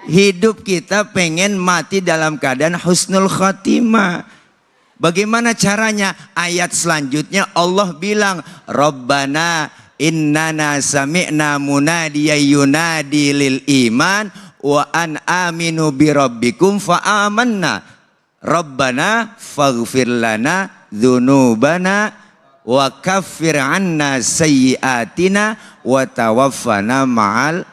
Hidup kita pengen mati dalam keadaan husnul khotimah. Bagaimana caranya? Ayat selanjutnya Allah bilang, Rabbana innana sami'na munadiyan yunadi lil iman wa an aminu bi rabbikum fa amanna. Rabbana faghfir lana dzunubana wa kaffir anna sayyiatina wa tawaffana ma'al.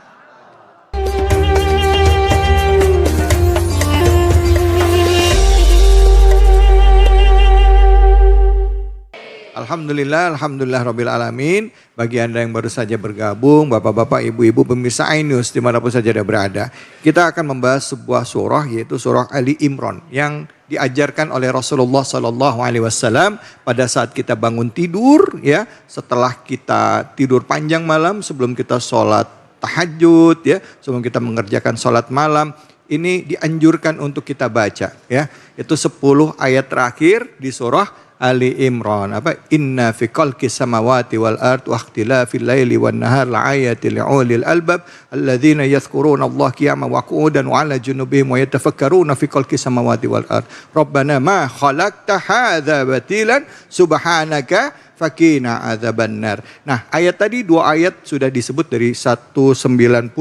Alhamdulillah, alhamdulillah rabbil alamin. Bagi Anda yang baru saja bergabung, bapak-bapak, ibu-ibu, pemirsa iNews dimanapun saja Anda berada, kita akan membahas sebuah surah, yaitu surah Ali Imran, yang diajarkan oleh Rasulullah SAW pada saat kita bangun tidur, ya, setelah kita tidur panjang malam, sebelum kita sholat tahajud, ya, sebelum kita mengerjakan sholat malam. Ini dianjurkan untuk kita baca, ya. Itu 10 ayat terakhir di surah Ali Imran. Inna fi khalqis samawati wal ard wa ikhtilafil laili wan nahar la'ayatil li'ulil albab alladzina yadhkuruna Allah qiyaman wa qu'udan wa 'ala junubihim wa yatafakkaruna fi khalqis samawati wal ard. Rabbana ma khalaqta hadza batilan subhanaka fakina adzabannar. Nah, ayat tadi 2 ayat sudah disebut dari 190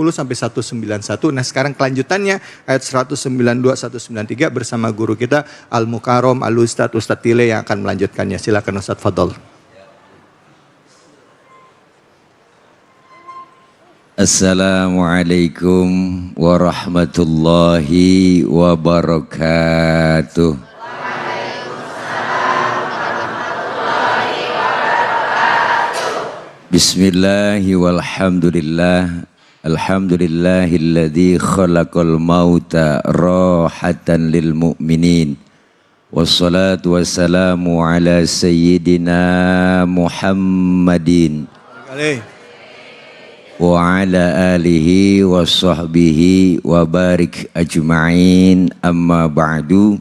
sampai 191. Nah, sekarang kelanjutannya ayat 192 193 bersama guru kita Al Mukarram Al Ustadz Tile yang akan melanjutkannya. Silakan Ustadz, fadhol. Assalamualaikum warahmatullahi wabarakatuh. Bismillahi walhamdulillah. Alhamdulillahilladzi khalaqal mauta rahatan lil mu'minin. Wassalatu wassalamu ala sayyidina Muhammadin wa ala alihi wa sahbihi wa barik ajma'in, amma ba'du.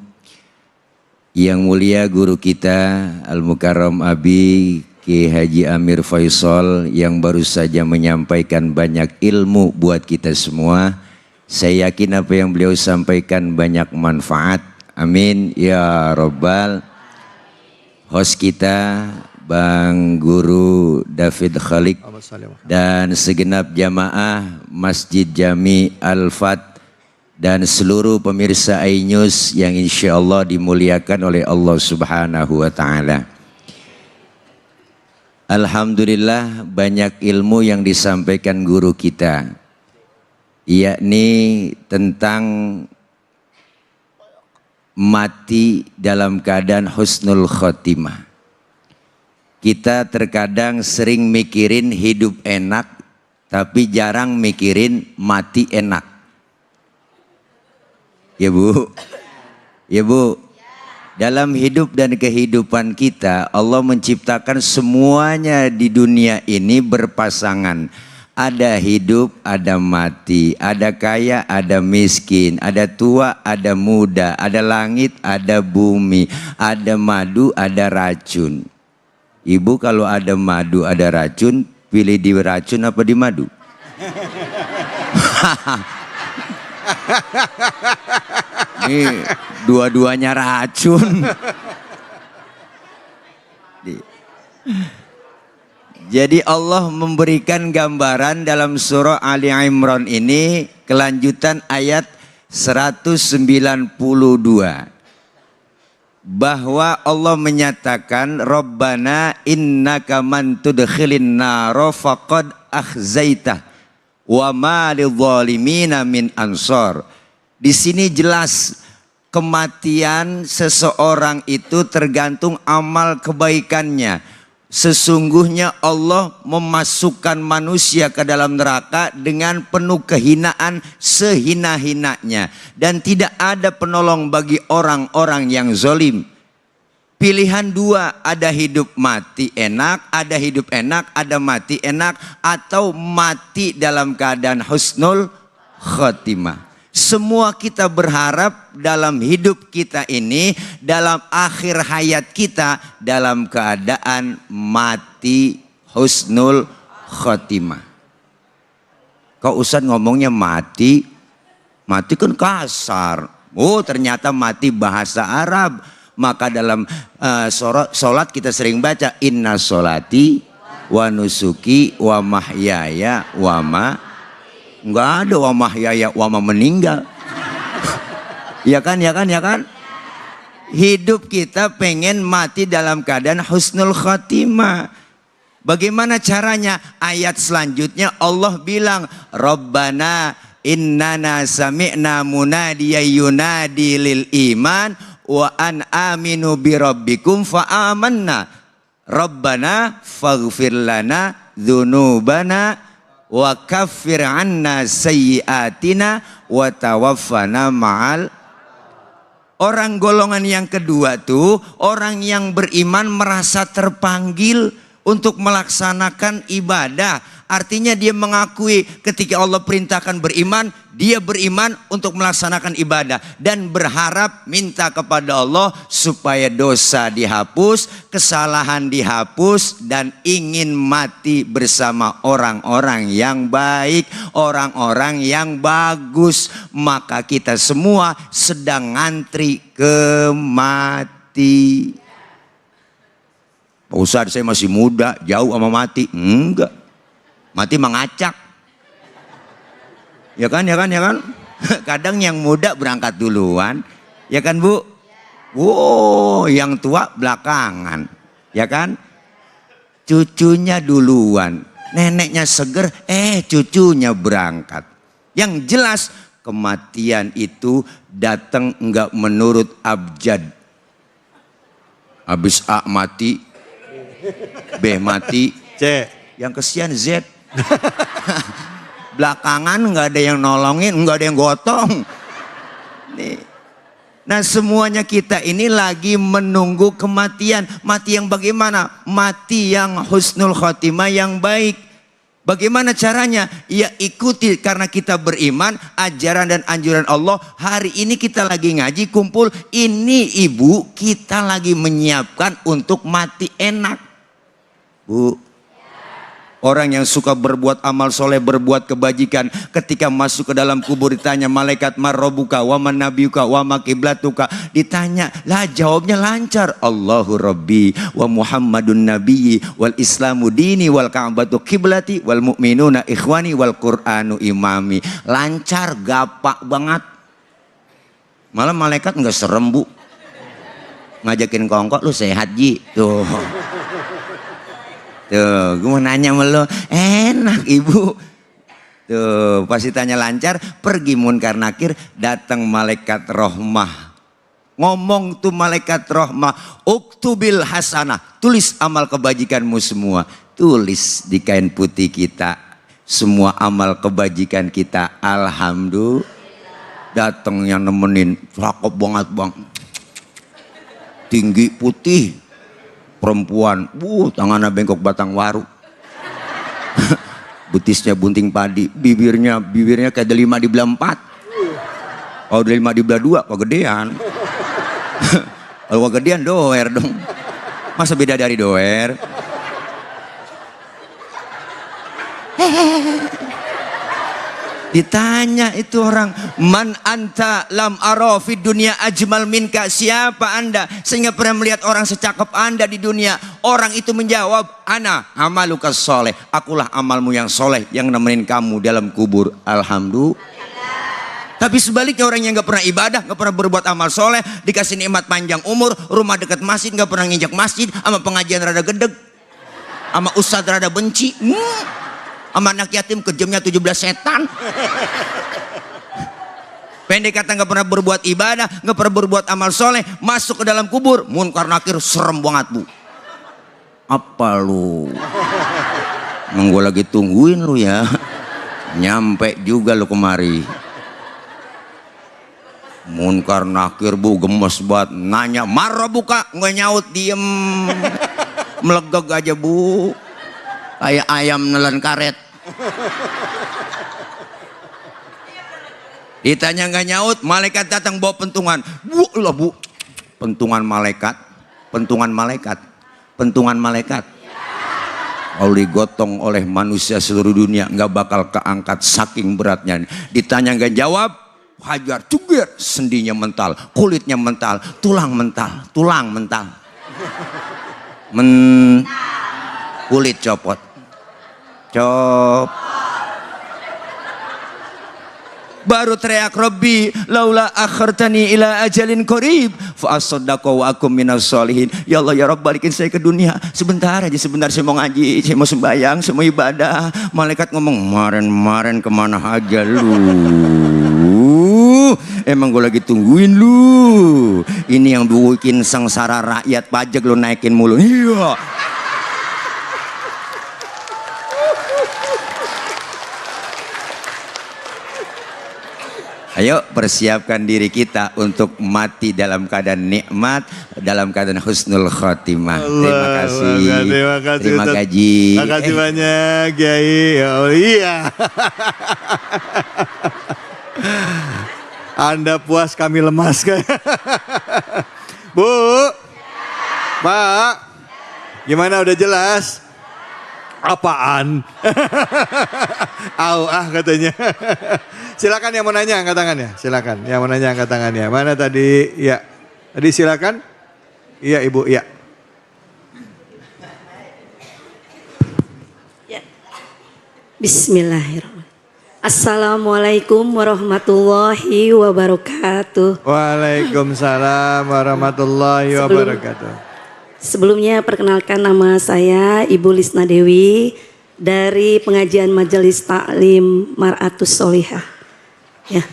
Yang mulia guru kita Al Mukarram Abi Ki Haji Amir Faisal yang baru saja menyampaikan banyak ilmu buat kita semua. Saya yakin apa yang beliau sampaikan banyak manfaat. Amin ya Rabbal. Host kita Bang Guru David Khalik dan segenap jamaah Masjid Jami Al-Fat dan seluruh pemirsa iNews yang insya Allah dimuliakan oleh Allah Subhanahu wa Ta'ala. Alhamdulillah banyak ilmu yang disampaikan guru kita, yakni tentang mati dalam keadaan husnul khotimah. Kita terkadang sering mikirin hidup enak, tapi jarang mikirin mati enak. Ya Bu? Ya Bu? Dalam hidup dan kehidupan kita, Allah menciptakan semuanya di dunia ini berpasangan. Ada hidup, ada mati, ada kaya, ada miskin, ada tua, ada muda, ada langit, ada bumi, ada madu, ada racun. Ibu kalau ada madu, ada racun, pilih di racun apa di madu? Ini dua-duanya racun. Jadi Allah memberikan gambaran dalam surah Ali Imran ini, kelanjutan ayat 192, bahwa Allah menyatakan Rabbana innaka man tudkhilin naro faqad akhzaitah wa ma lidzalimina min ansor. Di sini jelas kematian seseorang itu tergantung amal kebaikannya. Sesungguhnya Allah memasukkan manusia ke dalam neraka dengan penuh kehinaan sehina-hinanya, dan tidak ada penolong bagi orang-orang yang zalim. Pilihan dua, ada hidup mati enak, ada hidup enak, ada mati enak, atau mati dalam keadaan husnul khotimah. Semua kita berharap dalam hidup kita ini, dalam akhir hayat kita, dalam keadaan mati husnul khotimah. Kok Ustaz ngomongnya mati Mati kan kasar. Oh ternyata mati bahasa Arab. Maka dalam sholat kita sering baca inna sholati wa nusuki wa mahyaya wa ma. Enggak ada wa mahyaya wa ma meninggal. Ya kan, ya kan, ya kan? Hidup kita pengen mati dalam keadaan husnul khotimah. Bagaimana caranya? Ayat selanjutnya Allah bilang Rabbana innana sami'na munadiya yunadi lil iman wa an aminu bi rabbikum fa amanna Rabbana faghfir lana dzunubana wa kaffir anna sayyiatina wa tawaffana ma'al. Orang golongan yang kedua tuh orang yang beriman merasa terpanggil untuk melaksanakan ibadah. Artinya dia mengakui ketika Allah perintahkan beriman, dia beriman untuk melaksanakan ibadah dan berharap minta kepada Allah supaya dosa dihapus, kesalahan dihapus dan ingin mati bersama orang-orang yang baik, orang-orang yang bagus. Maka kita semua sedang ngantri ke mati. Pak Ustadz, saya masih muda, jauh sama mati. Enggak. Mati mengacak. Ya kan, ya kan, ya kan? Kadang yang muda berangkat duluan. Ya kan Bu? Wow, yang tua belakangan. Ya kan? Cucunya duluan. Neneknya seger, cucunya berangkat. Yang jelas kematian itu datang enggak menurut abjad. Habis A mati, B mati, C. Yang kesian Z. Belakangan nggak ada yang nolongin, nggak ada yang gotong. Nih. Nah semuanya kita ini lagi menunggu kematian. Mati yang bagaimana? Mati yang husnul khotimah, yang baik. Bagaimana caranya? Ya ikuti, karena kita beriman ajaran dan anjuran Allah. Hari ini kita lagi ngaji kumpul. Ini ibu kita lagi menyiapkan untuk mati enak. Bu. Orang yang suka berbuat amal soleh, berbuat kebajikan, ketika masuk ke dalam kubur ditanya malaikat marrobuka, waman nabiuka, wama kiblatuka, ditanya, lah jawabnya lancar. Allahu Rabbi wa Muhammadun Nabiyyi wal Islamu dini wal Ka'batu kiblati wal mu'minuna ikhwani wal Qur'anu imami. Lancar, gapak banget. Malah malaikat nggak serem Bu, ngajakin kongkok, lu sehat Ji tuh. Tuh, gue mau nanya sama lo, enak ibu. Tuh, pasti tanya lancar, pergi munkar nakir, datang malaikat rahmah. Ngomong tuh malaikat rahmah, uktubil hasanah, tulis amal kebajikanmu semua. Tulis di kain putih kita, semua amal kebajikan kita. Alhamdulillah. Datang yang nemenin, cakep banget bang. Tinggi putih. Perempuan, tangannya bengkok batang waru. Betisnya bunting padi, bibirnya kayak delima di belah 4. Kalau delima di belah 2, kegedean. Kalau kegedean doer dong. Masa beda dari doer? Ditanya itu orang, man anta lam ara fid dunya ajmal minka, siapa anda sehingga pernah melihat orang secakap anda di dunia? Orang itu menjawab, ana amaluka soleh, akulah amalmu yang soleh yang nemenin kamu dalam kubur. Alhamdulillah. Tapi sebaliknya orang yang gak pernah ibadah, gak pernah berbuat amal soleh, dikasih nikmat panjang umur, rumah dekat masjid, gak pernah nginjak masjid, sama pengajian rada gedeg, sama ustadz rada benci, sama anak yatim kejamnya 17 setan. Pendek kata nggak pernah berbuat ibadah, nggak pernah berbuat amal soleh, masuk ke dalam kubur munkar nakir, serem banget Bu. Apa lu? Emang gue lagi tungguin lu ya, nyampe juga lu kemari. Munkar nakir Bu, gemes banget, nanya marah buka, nggak nyaut, diem, melegag aja Bu. Kayak ayam nelan karet. Ditanya nggak nyaut, malaikat datang bawa pentungan. Bu lah Bu, pentungan malaikat, pentungan malaikat, pentungan malaikat. Kalau digotong oleh manusia seluruh dunia nggak bakal keangkat saking beratnya. Ditanya nggak jawab, hajar, cugir, sendinya mental, kulitnya mental, tulang mental, kulit copot, baru teriak Rabbi laula akhartani ila ajalin qarib fa asaddaqu wa akum minas solihin. Ya Allah ya Rabb, balikin saya ke dunia sebentar aja, sebentar saya mau ngaji, saya mau sembahyang, saya mau ibadah. Malaikat ngomong, kemarin kemana aja lu? Emang gue lagi tungguin lu. Ini yang bikin sengsara rakyat, pajak lu naikin mulu. Iya. Ayo persiapkan diri kita untuk mati dalam keadaan nikmat, dalam keadaan husnul khotimah. Terima kasih. Terima kasih. Terima kasih banyak Kiai. Oh iya. Anda puas, kami lemas kan. Bu, Pak, gimana, udah jelas? Apaan? Katanya. Silakan yang mau nanya angkat tangannya. Silakan yang mau nanya angkat tangannya. Mana tadi? Ya. Tadi silakan. Iya Ibu, ya. Ya. Bismillahirrahmanirrahim. Assalamualaikum warahmatullahi wabarakatuh. Waalaikumsalam warahmatullahi wabarakatuh. Sebelumnya perkenalkan, nama saya Ibu Lisna Dewi dari pengajian Majelis Taklim Mar'atus Solihah. Ya,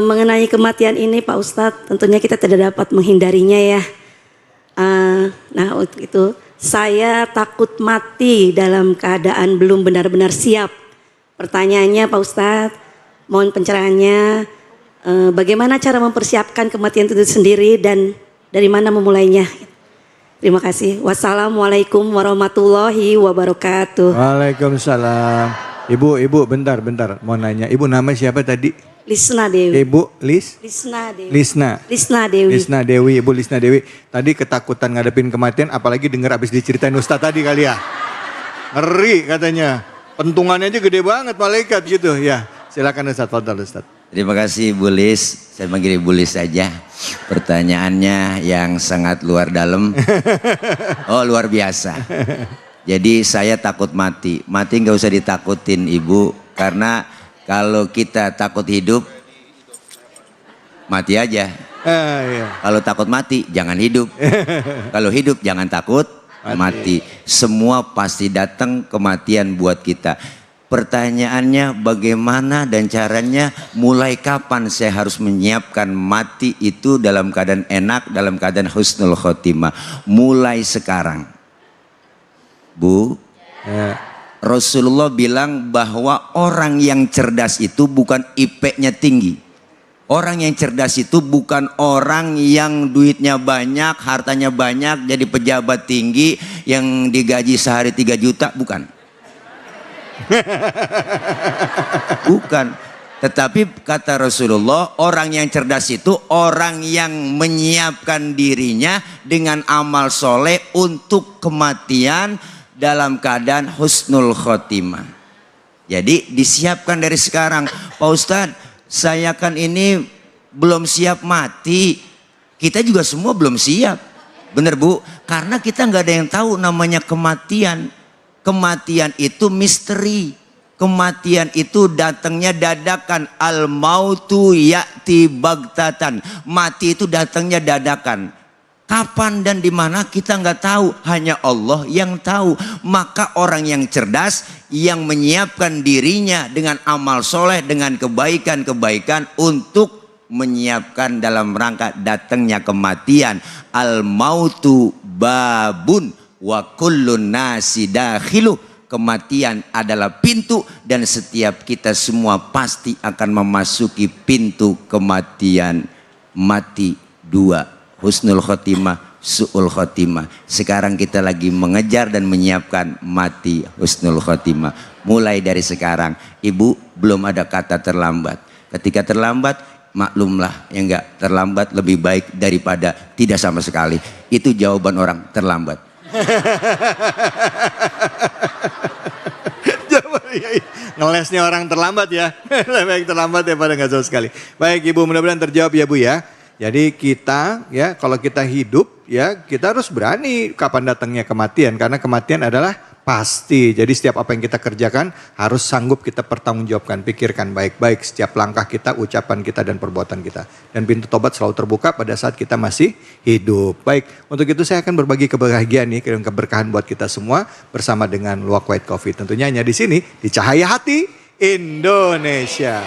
mengenai kematian ini Pak Ustadz, tentunya kita tidak dapat menghindarinya ya. Nah untuk itu saya takut mati dalam keadaan belum benar-benar siap. Pertanyaannya Pak Ustadz, mohon pencerahannya, bagaimana cara mempersiapkan kematian itu sendiri dan dari mana memulainya? Terima kasih. Wassalamualaikum warahmatullahi wabarakatuh. Waalaikumsalam. Ibu, bentar. Mau nanya. Ibu nama siapa tadi? Lisna Dewi. Ibu Lisna Dewi. Lisna Dewi. Ibu Lisna Dewi. Tadi ketakutan ngadepin kematian, apalagi dengar abis diceritain Ustadz tadi kali ya. Ngeri katanya. Pentungannya aja gede banget malaikat gitu. Ya, silakan Ustadz. Fadhal Ustadz. Terima kasih Bu Lis, saya panggil Bu Lis saja. Pertanyaannya yang sangat luar dalam. Oh luar biasa. Jadi saya takut mati. Mati nggak usah ditakutin Ibu, karena kalau kita takut hidup, mati aja. Iya. Kalau takut mati, jangan hidup. Kalau hidup, jangan takut mati. Semua pasti datang kematian buat kita. Pertanyaannya bagaimana dan caranya, mulai kapan saya harus menyiapkan mati itu dalam keadaan enak, dalam keadaan husnul khotimah? Mulai sekarang. Bu, Ya. Rasulullah bilang bahwa orang yang cerdas itu bukan IP-nya tinggi. Orang yang cerdas itu bukan orang yang duitnya banyak, hartanya banyak, jadi pejabat tinggi yang digaji sehari 3 juta, bukan. Bukan. Tetapi kata Rasulullah, orang yang cerdas itu orang yang menyiapkan dirinya dengan amal soleh untuk kematian dalam keadaan husnul khotimah. Jadi disiapkan dari sekarang. Pak Ustadz, saya kan ini belum siap mati. Kita juga semua belum siap. Bener Bu? Karena kita nggak ada yang tahu namanya kematian. Kematian itu misteri. Kematian itu datangnya dadakan. Al mautu ya'ti bagtatan. Mati itu datangnya dadakan. Kapan dan di mana kita nggak tahu, hanya Allah yang tahu. Maka orang yang cerdas yang menyiapkan dirinya dengan amal soleh, dengan kebaikan-kebaikan untuk menyiapkan dalam rangka datangnya kematian. Al mautu babun wa kullun nasi dakhilu. Kematian adalah pintu dan setiap kita semua pasti akan memasuki pintu kematian. Mati dua, husnul khotimah, su'ul khotimah. Sekarang kita lagi mengejar dan menyiapkan mati husnul khotimah. Mulai dari sekarang. Ibu, belum ada kata terlambat. Ketika terlambat, maklumlah, ya enggak, terlambat lebih baik daripada tidak sama sekali. Itu jawaban orang terlambat. Ngelesnya orang terlambat ya. Lebih baik terlambat daripada nggak sama sekali. Baik Ibu, mudah-mudahan terjawab ya Bu ya. Jadi kita ya kalau kita hidup ya kita harus berani kapan datangnya kematian. Karena kematian adalah pasti. Jadi setiap apa yang kita kerjakan harus sanggup kita pertanggungjawabkan. Pikirkan baik-baik setiap langkah kita, ucapan kita dan perbuatan kita. Dan pintu tobat selalu terbuka pada saat kita masih hidup. Baik, untuk itu saya akan berbagi kebahagiaan nih, keberkahan buat kita semua bersama dengan Luwak White Coffee. Tentunya hanya di sini, di Cahaya Hati Indonesia.